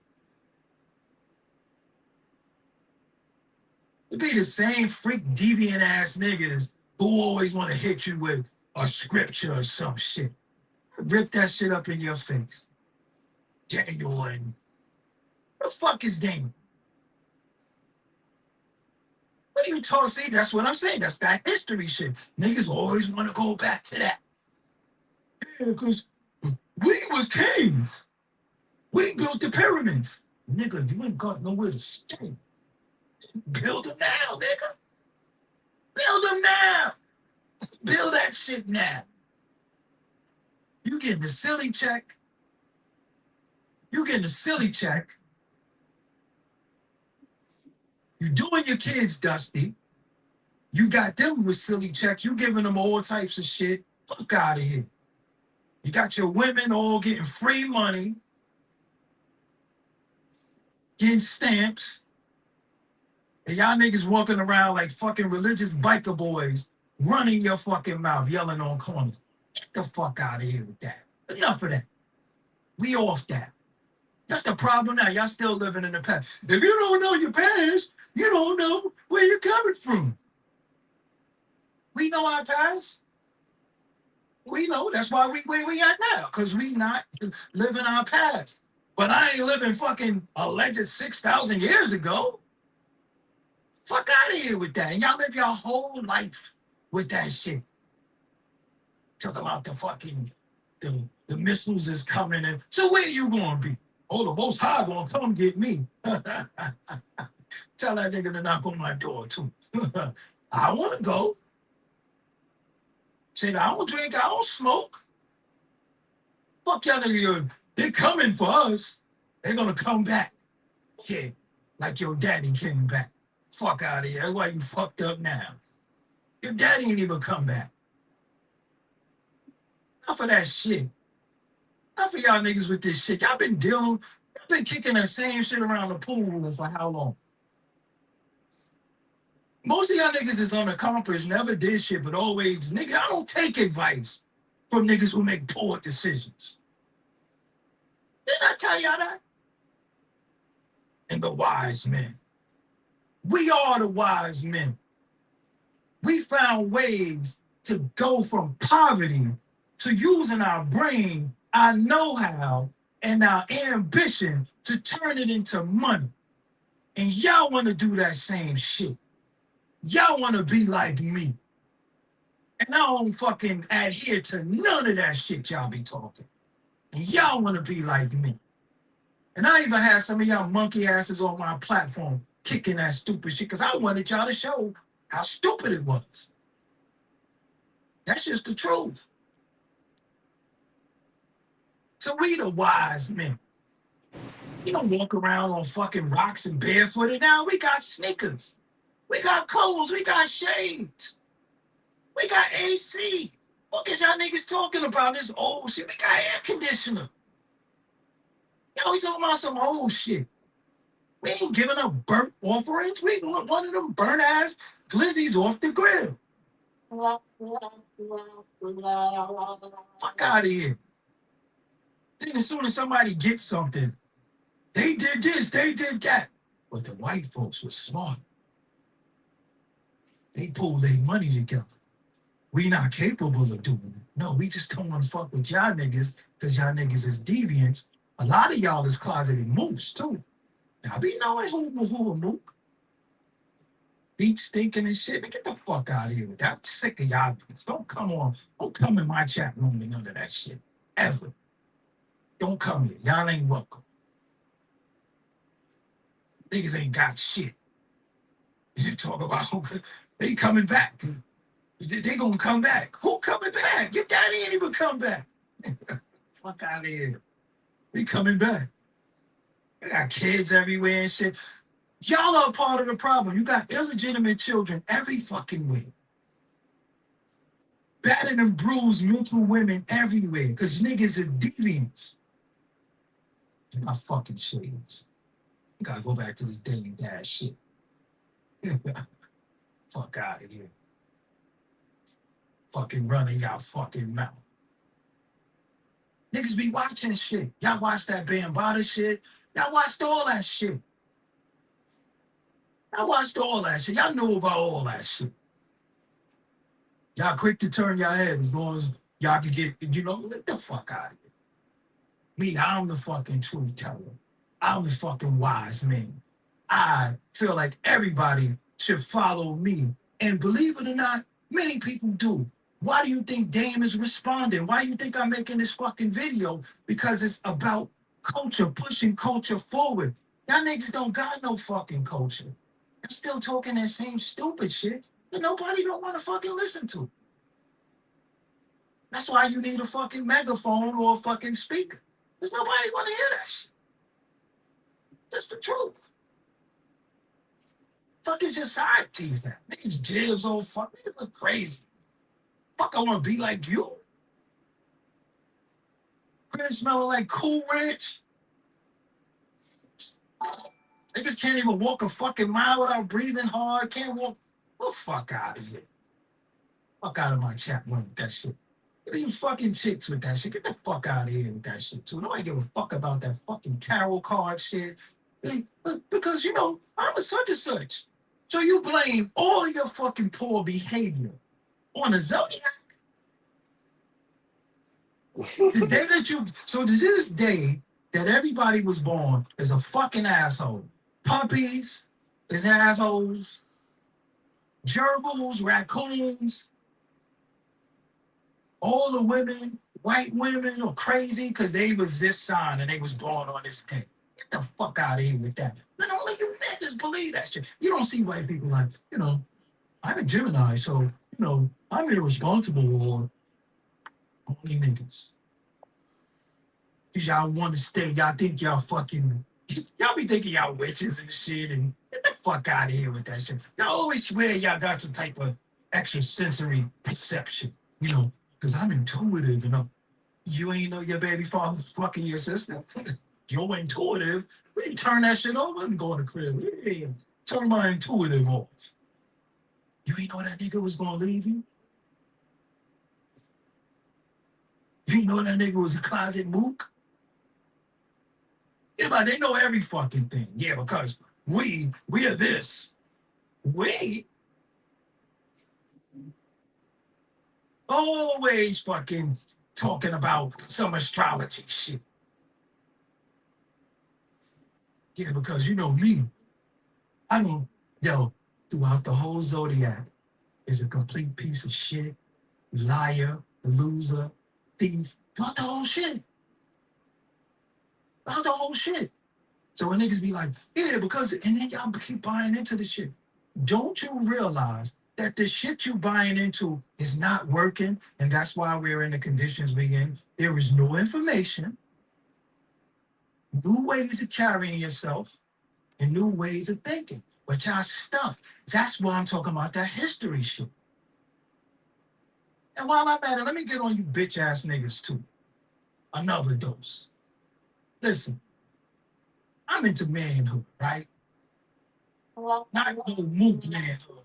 It be the same freak deviant ass niggas who always want to hit you with a scripture or some shit. Rip that shit up in your face. Daniel and the fuck is Daniel? What are you talking? See, that's what I'm saying. That's that history shit. Niggas always want to go back to that. Yeah, because we was kings. We built the pyramids. Nigga, you ain't got nowhere to stay. Build them now, nigga. Build them now. Build that shit now. You getting the silly check. You getting the silly check. You doing your kids dusty. You got them with silly checks. You giving them all types of shit. Fuck out of here. You got your women all getting free money, getting stamps. And y'all niggas walking around like fucking religious biker boys, running your fucking mouth, yelling on corners. Get the fuck out of here with that. Enough of that. We off that. That's the problem now. Y'all still living in the past. If you don't know your past, you don't know where you're coming from. We know our past. We know. That's why we where we at now. Because we not living our past. But I ain't living fucking alleged 6,000 years ago. Fuck out of here with that. And y'all live your whole life with that shit. Talk about the fucking the missiles is coming in. So where you gonna be? Oh, the Most High gonna come get me. Tell that nigga to knock on my door too. I wanna go. Said I don't drink, I don't smoke. Fuck y'all nigga. They're coming for us. They're gonna come back. Yeah. Like your daddy came back. Fuck out of here. That's why you fucked up now. Your daddy ain't even come back. Enough of that shit. Enough of y'all niggas with this shit. Y'all been kicking that same shit around the pool room for how long? Most of y'all niggas is unaccomplished, never did shit, but always, nigga, I don't take advice from niggas who make poor decisions. Didn't I tell y'all that? And the wise men. We are the wise men. We found ways to go from poverty to using our brain, our know-how, and our ambition to turn it into money. And y'all want to do that same shit. Y'all want to be like me. And I don't fucking adhere to none of that shit y'all be talking. And y'all want to be like me. And I even had some of y'all monkey asses on my platform kicking that stupid shit because I wanted y'all to show how stupid it was. That's just the truth. So we the wise men. You don't walk around on fucking rocks and barefooted. Now we got sneakers. We got clothes. We got shades. We got AC. What is y'all niggas talking about this old shit? We got air conditioner. Y'all we talking about some old shit. We ain't giving up burnt offerings. We want one of them burnt ass glizzies off the grill. Fuck out of here. Then as soon as somebody gets something, they did this, they did that. But the white folks were smart. They pulled their money together. We not capable of doing it. No, we just don't want to fuck with y'all niggas because y'all niggas is deviants. A lot of y'all is closeted mooks too. Y'all be knowing who a mook. Beat stinking and shit. Man, get the fuck out of here with that. I'm sick of y'all niggas. Don't come in my chat room and none of that shit. Ever. Don't come here. Y'all ain't welcome. Niggas ain't got shit. You talk about they coming back. They gonna come back. Who coming back? Your daddy ain't even come back. Fuck out of here. We coming back. They got kids everywhere and shit. Y'all are part of the problem. You got illegitimate children every fucking way. Battered and bruised mental women everywhere because niggas are deviants. They're not fucking shades. You gotta go back to this dating dad shit. Fuck out of here. Fucking running y'all fucking mouth. Niggas be watching shit. Y'all watch that Bambaataa shit. Y'all watched all that shit. Y'all watched all that shit. Y'all knew about all that shit. Y'all quick to turn your head as long as y'all can get, get the fuck out of here. Me, I'm the fucking truth teller. I'm the fucking wise man. I feel like everybody should follow me. And believe it or not, many people do. Why do you think Dame is responding? Why do you think I'm making this fucking video? Because it's about culture, pushing culture forward. Y'all niggas don't got no fucking culture. I'm still talking that same stupid shit that nobody don't want to fucking listen to. That's why you need a fucking megaphone or a fucking speaker. Because nobody want to hear that shit. That's the truth. Fuck is your side teeth at? Niggas jibs all fuck. Niggas look crazy. Fuck, I want to be like you. Crib smelling like Cool Ranch. Niggas can't even walk a fucking mile without breathing hard. Can't walk. Well, fuck out of here. Fuck out of my chat room with that shit. Get you fucking chicks with that shit. Get the fuck out of here with that shit too. Nobody give a fuck about that fucking tarot card shit. Because I'm a such and such. So you blame all of your fucking poor behavior on a zodiac. The day that so to this day that everybody was born is a fucking asshole. Puppies is assholes. Gerbils, raccoons, all the women, white women are crazy because they was this sign and they was born on this day. Get the fuck out of here with that. And only you niggas believe that shit. You don't see white people like, I'm a Gemini, so, I'm irresponsible or only niggas. Because y'all want to stay, y'all think y'all fucking, y'all be thinking y'all witches and shit and get the fuck out of here with that shit. Y'all always swear y'all got some type of extrasensory perception, because I'm intuitive, You ain't know your baby father's fucking your sister. You're intuitive. We turn that shit over and go in the crib. Yeah, turn my intuitive off. You ain't know that nigga was gonna leave you? You know that nigga was a closet mook? Yeah, but they know every fucking thing. Yeah, because we are this. We always fucking talking about some astrology shit. Yeah, because you know me. I don't, throughout the whole zodiac is a complete piece of shit, liar, loser, thief, throughout the whole shit. Throughout the whole shit. So when niggas be like, yeah, because, and then y'all keep buying into the shit. Don't you realize that the shit you buying into is not working, and that's why we're in the conditions we're in? There is no information, new ways of carrying yourself, and new ways of thinking. But y'all stuck. That's why I'm talking about that history shit. And while I'm at it, let me get on you bitch ass niggas too. Another dose. Listen, I'm into manhood, right? Not no mook manhood.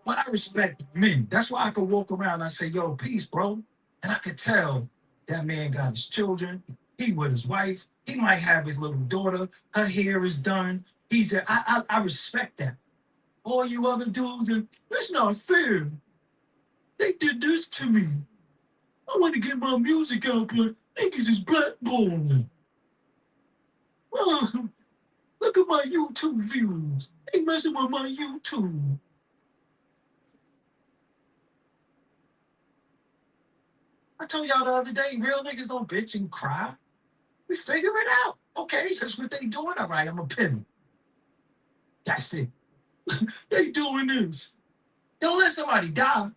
But I respect men. That's why I could walk around and I say, yo, peace, bro. And I could tell that man got his children. He with his wife. He might have his little daughter. Her hair is done. I respect that. All you other dudes, and that's not fair. They did this to me. I want to get my music out, but niggas is blackballing me. Oh, look at my YouTube views. They messing with my YouTube. I told y'all the other day, real niggas don't bitch and cry. We figure it out. Okay, that's what they doing. All right, I'm a pivot. That's it. They doing this. Don't let somebody die.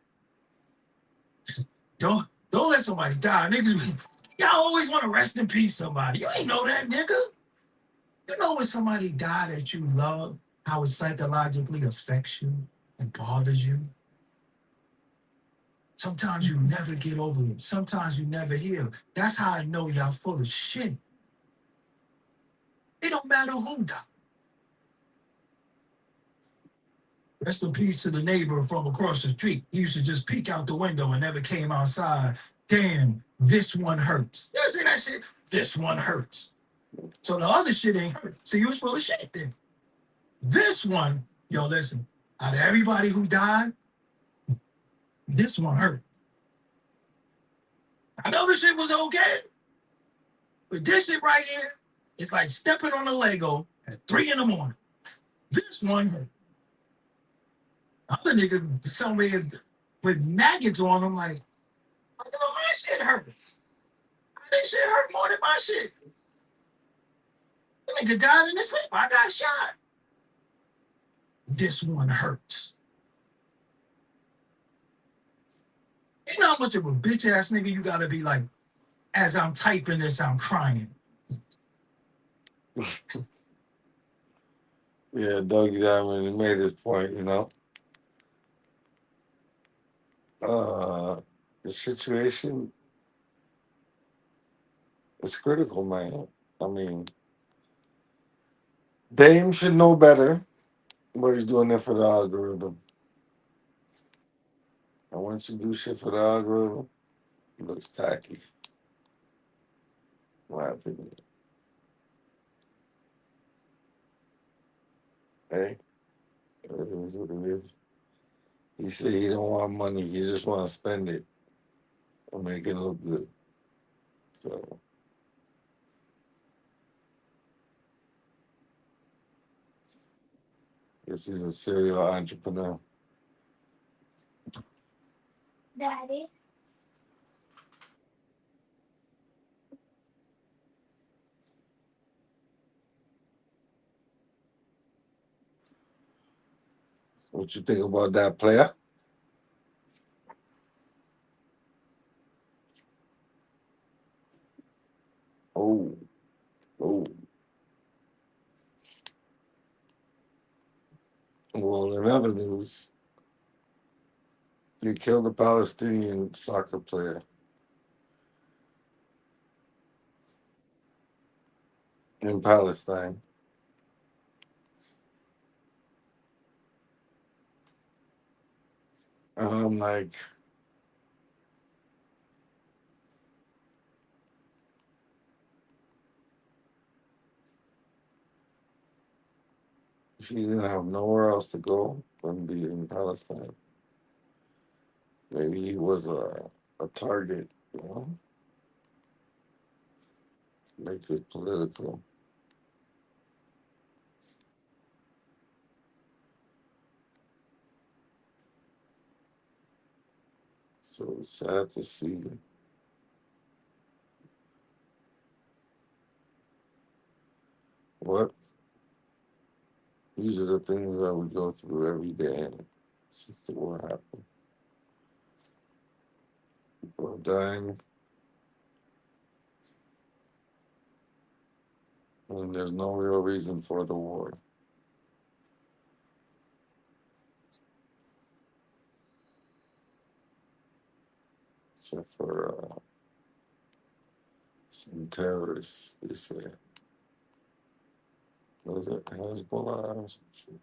Don't let somebody die. Niggas, y'all always want to rest in peace somebody. You ain't know that, nigga. You know when somebody die that you love, how it psychologically affects you and bothers you? Sometimes you never get over it. Sometimes you never heal. That's how I know y'all full of shit. It don't matter who died. Rest in peace to the neighbor from across the street. He used to just peek out the window and never came outside damn, this one hurts. You ever see that shit? This one hurts. So the other shit ain't hurt. So you was full of shit then. This one, yo, listen, out of everybody who died, this one hurt. I know this shit was okay, but this shit right here, it's like stepping on a Lego at 3 in the morning. This one hurt. Other nigga somewhere with maggots on them, like, I thought my shit hurt. This shit hurt more than my shit. The nigga died in his sleep. I got shot. This one hurts. You know how much of a bitch ass nigga you gotta be like, as I'm typing this, I'm crying. Yeah, Dougie Diamond made his point, you know. The situation is critical, man. I mean, Dame should know better, but he's doing it for the algorithm. And once you do shit for the algorithm, it looks tacky, in my opinion. Hey, it is what it is. He said he don't want money, he just want to spend it and make it look good. So, guess he's a serial entrepreneur. What you think about that player? Oh, oh. Well, in other news, they killed a Palestinian soccer player in Palestine. And I'm like, he didn't have nowhere else to go than be in Palestine. Maybe he was a target, you know, to make it political. So it's sad to see what these are the things that we go through every day since the war happened. People are dying, and there's no real reason for the war, except for some terrorists, they say. Was it Hezbollah or some shit?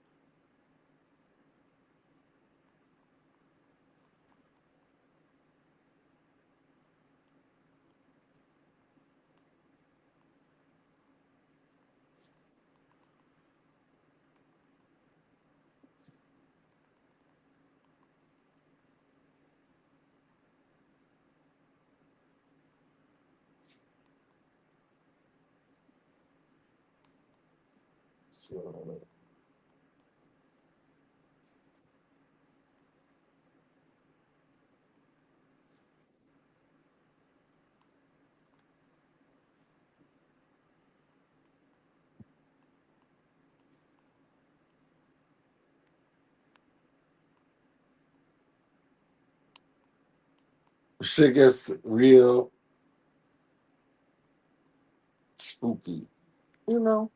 So, shit gets real spooky, you know.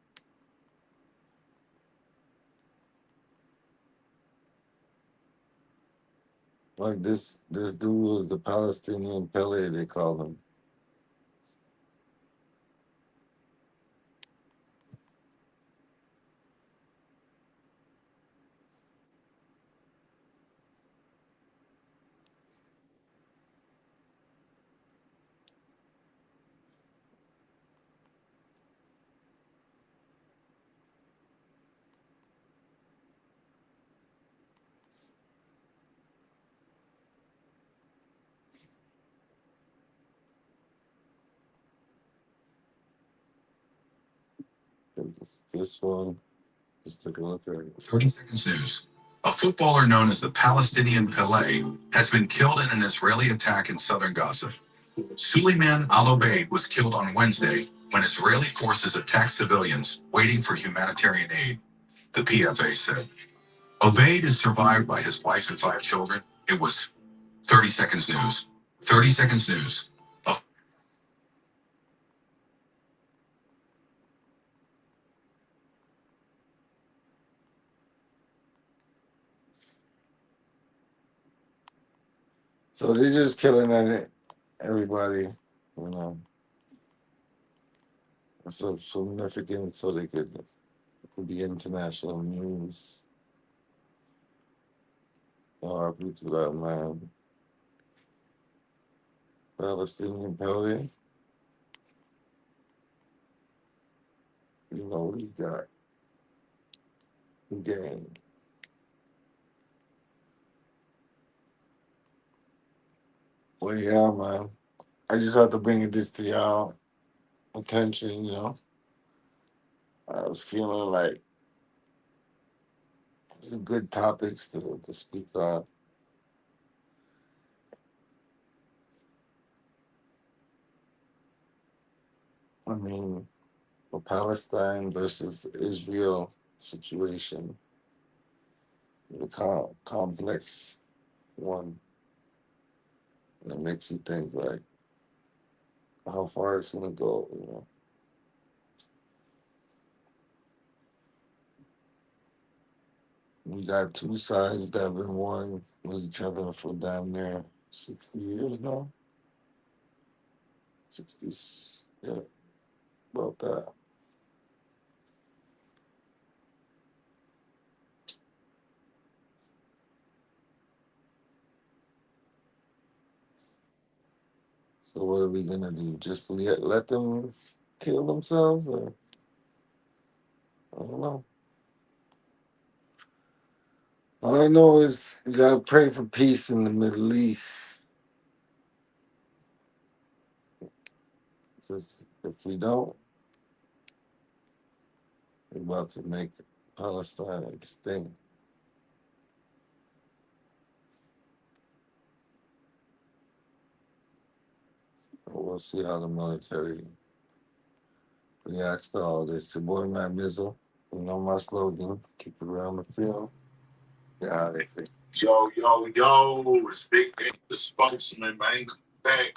Like this dude was the Palestinian Pele, they call him. think it's this one. Just take a look at it. 30 Seconds News. A footballer known as the Palestinian Pele has been killed in an Israeli attack in southern Gaza. Suleiman al-Obaid was killed on Wednesday when Israeli forces attacked civilians waiting for humanitarian aid, the PFA said. Obaid is survived by his wife and 5 children. It was 30 Seconds News. 30 Seconds News. A So they're just killing everybody, you know. It's of significance so they could be international news. RP to that man. Palestinian Pele. You know what he got. Gang. Well, yeah, man. I just have to bring this to y'all attention, you know. I was feeling like these are good topics to speak on. I mean, the Palestine versus Israel situation, the complex one, and it makes you think like how far it's gonna go, you know. We got two sides that have been warring with each other for damn near 60 years now. 60, yeah, about that. So what are we gonna do? Just let them kill themselves, or I don't know. All I know is you gotta pray for peace in the Middle East. Because if we don't, we're about to make Palestine extinct. We'll see how the military reacts to all this. Your boy Matt Mizzle, you know my slogan: keep it around the field. Yeah, they think. Yo, it's Big Dick, the spokesman, man. Back.